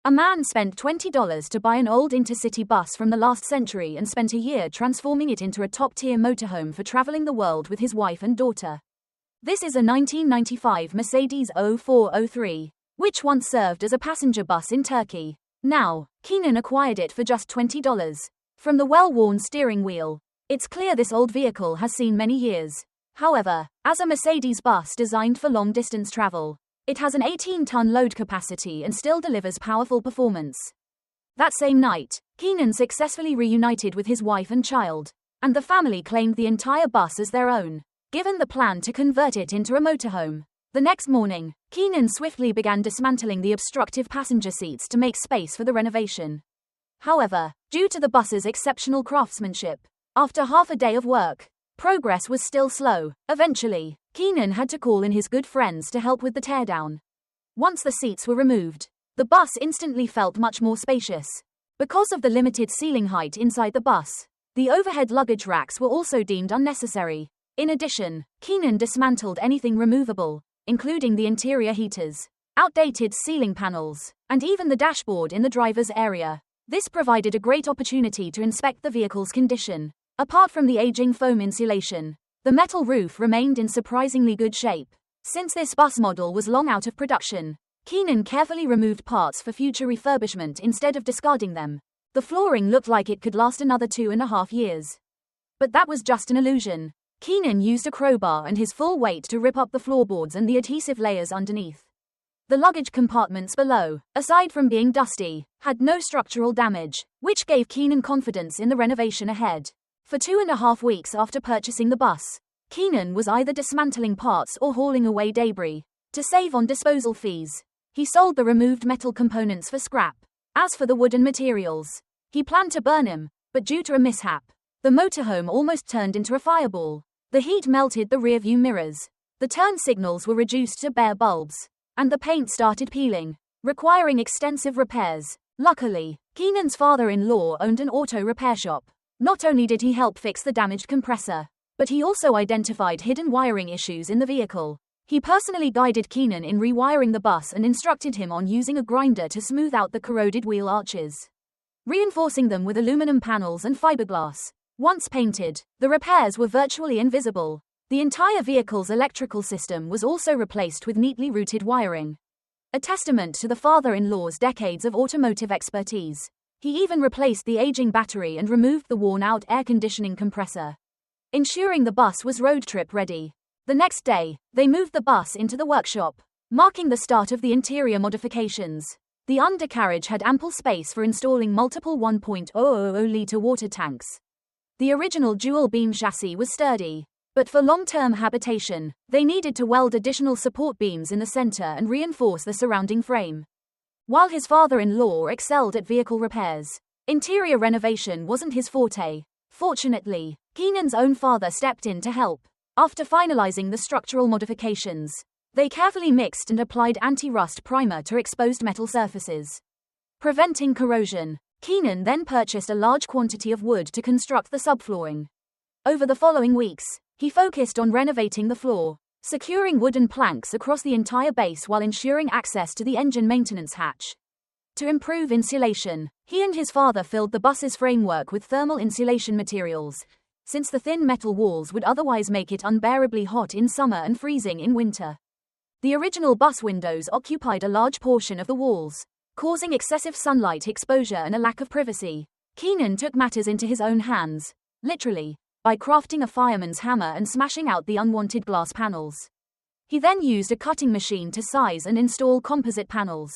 A man spent $20 to buy an old intercity bus from the last century and spent a year transforming it into a top-tier motorhome for traveling the world with his wife and daughter. This is a 1995 Mercedes 0403, which once served as a passenger bus in Turkey. Now, Keenan acquired it for just $20. From the well-worn steering wheel, it's clear this old vehicle has seen many years. However, as a Mercedes bus designed for long-distance travel, it has an 18-ton load capacity and still delivers powerful performance. That same night, Keenan successfully reunited with his wife and child, and the family claimed the entire bus as their own, given the plan to convert it into a motorhome. The next morning, Keenan swiftly began dismantling the obstructive passenger seats to make space for the renovation. However, due to the bus's exceptional craftsmanship, after half a day of work, progress was still slow. Eventually, Keenan had to call in his good friends to help with the teardown. Once the seats were removed, the bus instantly felt much more spacious. Because of the limited ceiling height inside the bus, the overhead luggage racks were also deemed unnecessary. In addition, Keenan dismantled anything removable, including the interior heaters, outdated ceiling panels, and even the dashboard in the driver's area. This provided a great opportunity to inspect the vehicle's condition. Apart from the aging foam insulation, the metal roof remained in surprisingly good shape. Since this bus model was long out of production, Keenan carefully removed parts for future refurbishment instead of discarding them. The flooring looked like it could last another 2.5 years. But that was just an illusion. Keenan used a crowbar and his full weight to rip up the floorboards and the adhesive layers underneath. The luggage compartments below, aside from being dusty, had no structural damage, which gave Keenan confidence in the renovation ahead. For 2.5 weeks after purchasing the bus, Keenan was either dismantling parts or hauling away debris. To save on disposal fees, he sold the removed metal components for scrap. As for the wooden materials, he planned to burn them, but due to a mishap, the motorhome almost turned into a fireball. The heat melted the rearview mirrors, the turn signals were reduced to bare bulbs, and the paint started peeling, requiring extensive repairs. Luckily, Keenan's father-in-law owned an auto repair shop. Not only did he help fix the damaged compressor, but he also identified hidden wiring issues in the vehicle. He personally guided Keenan in rewiring the bus and instructed him on using a grinder to smooth out the corroded wheel arches, reinforcing them with aluminum panels and fiberglass. Once painted, the repairs were virtually invisible. The entire vehicle's electrical system was also replaced with neatly routed wiring, a testament to the father-in-law's decades of automotive expertise. He even replaced the aging battery and removed the worn-out air conditioning compressor, ensuring the bus was road trip ready. The next day, they moved the bus into the workshop, marking the start of the interior modifications. The undercarriage had ample space for installing multiple 1.000-liter water tanks. The original dual-beam chassis was sturdy, but for long-term habitation, they needed to weld additional support beams in the center and reinforce the surrounding frame. While his father-in-law excelled at vehicle repairs, interior renovation wasn't his forte. Fortunately, Keenan's own father stepped in to help. After finalizing the structural modifications, they carefully mixed and applied anti-rust primer to exposed metal surfaces, preventing corrosion. Keenan then purchased a large quantity of wood to construct the subflooring. Over the following weeks, he focused on renovating the floor, securing wooden planks across the entire base while ensuring access to the engine maintenance hatch. To improve insulation, he and his father filled the bus's framework with thermal insulation materials, since the thin metal walls would otherwise make it unbearably hot in summer and freezing in winter. The original bus windows occupied a large portion of the walls, causing excessive sunlight exposure and a lack of privacy. Keenan took matters into his own hands, literally, by crafting a fireman's hammer and smashing out the unwanted glass panels. He then used a cutting machine to size and install composite panels,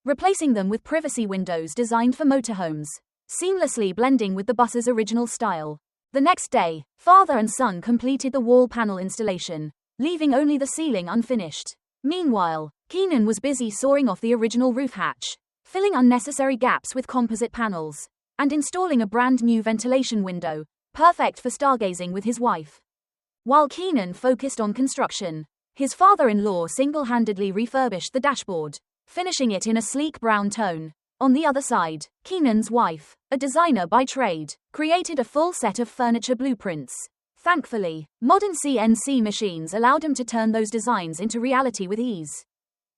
replacing them with privacy windows designed for motorhomes, seamlessly blending with the bus's original style. The next day, father and son completed the wall panel installation, leaving only the ceiling unfinished. Meanwhile, Keenan was busy sawing off the original roof hatch, filling unnecessary gaps with composite panels, and installing a brand new ventilation window, perfect for stargazing with his wife. While Keenan focused on construction, his father-in-law single-handedly refurbished the dashboard, finishing it in a sleek brown tone. On the other side, Keenan's wife, a designer by trade, created a full set of furniture blueprints. Thankfully, modern CNC machines allowed him to turn those designs into reality with ease.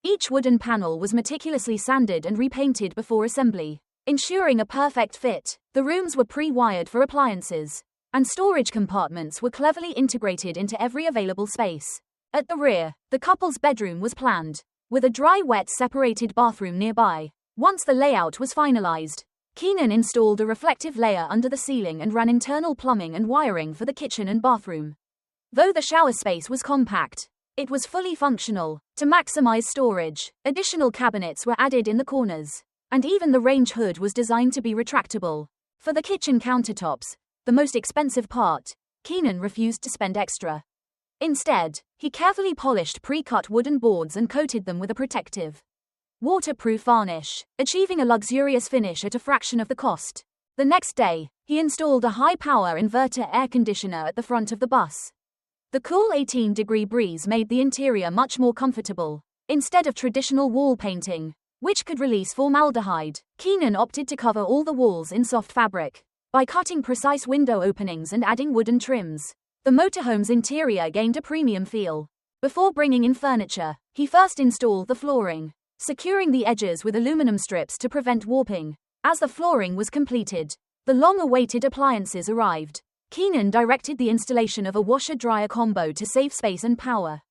Each wooden panel was meticulously sanded and repainted before assembly, ensuring a perfect fit. The rooms were pre-wired for appliances, and storage compartments were cleverly integrated into every available space. At the rear, the couple's bedroom was planned, with a dry-wet separated bathroom nearby. Once the layout was finalized, Keenan installed a reflective layer under the ceiling and ran internal plumbing and wiring for the kitchen and bathroom. Though the shower space was compact, it was fully functional. To maximize storage, additional cabinets were added in the corners, and even the range hood was designed to be retractable. For the kitchen countertops, the most expensive part, Keenan refused to spend extra. Instead, he carefully polished pre-cut wooden boards and coated them with a protective, waterproof varnish, achieving a luxurious finish at a fraction of the cost. The next day, he installed a high-power inverter air conditioner at the front of the bus. The cool 18-degree breeze made the interior much more comfortable. Instead of traditional wall painting, which could release formaldehyde, Keenan opted to cover all the walls in soft fabric. By cutting precise window openings and adding wooden trims, the motorhome's interior gained a premium feel. Before bringing in furniture, he first installed the flooring, securing the edges with aluminum strips to prevent warping. As the flooring was completed, the long-awaited appliances arrived. Keenan directed the installation of a washer-dryer combo to save space and power.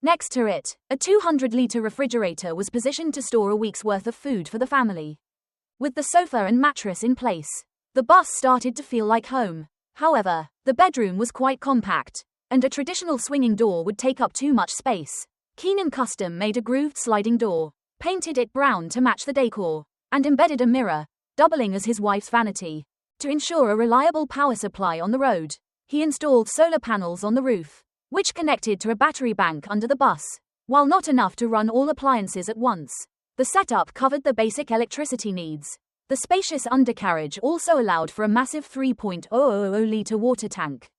Next to it, a 200-liter refrigerator was positioned to store a week's worth of food for the family. With the sofa and mattress in place, the bus started to feel like home. However, the bedroom was quite compact, and a traditional swinging door would take up too much space. Keenan custom made a grooved sliding door, painted it brown to match the decor, and embedded a mirror, doubling as his wife's vanity. To ensure a reliable power supply on the road, he installed solar panels on the roof, which connected to a battery bank under the bus. While not enough to run all appliances at once, the setup covered the basic electricity needs. The spacious undercarriage also allowed for a massive 3.000-liter water tank.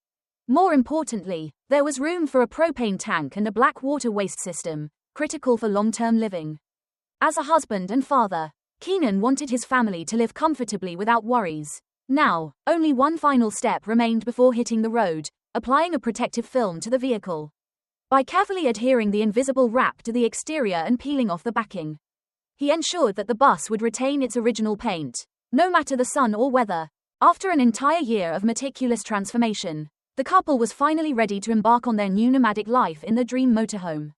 More importantly, there was room for a propane tank and a black water waste system, critical for long-term living. As a husband and father, Keenan wanted his family to live comfortably without worries. Now, only one final step remained before hitting the road: applying a protective film to the vehicle. By carefully adhering the invisible wrap to the exterior and peeling off the backing, he ensured that the bus would retain its original paint, no matter the sun or weather. After an entire year of meticulous transformation, the couple was finally ready to embark on their new nomadic life in the dream motorhome.